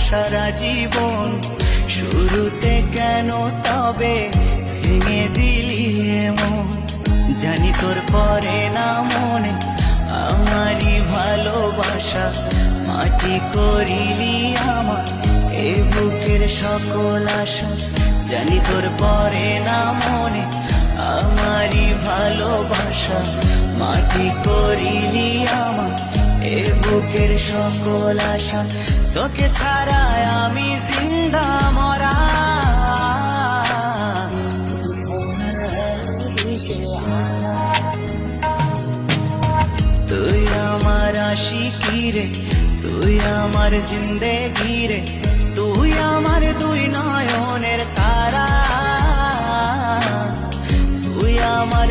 সারা জীবন, শুরুতে কেন তবে ভেঙে দিলি এমন? জানি তোর পরে না মনে আমারই ভালোবাসা, মাটি করিলি আমার এ বুকের সকল আশা। জানি তোর পরে না মনে আমারই ভালোবাসা, মাটি করিলি আমার এ বুকের সকল আশা। তোকে ছাড়া আমি জিন্দা মরা, তুই আমার আশিকি রে, তুই আমার জিন্দেগি রে, তুই আমার দুই নয়নের তারা, তুই আমার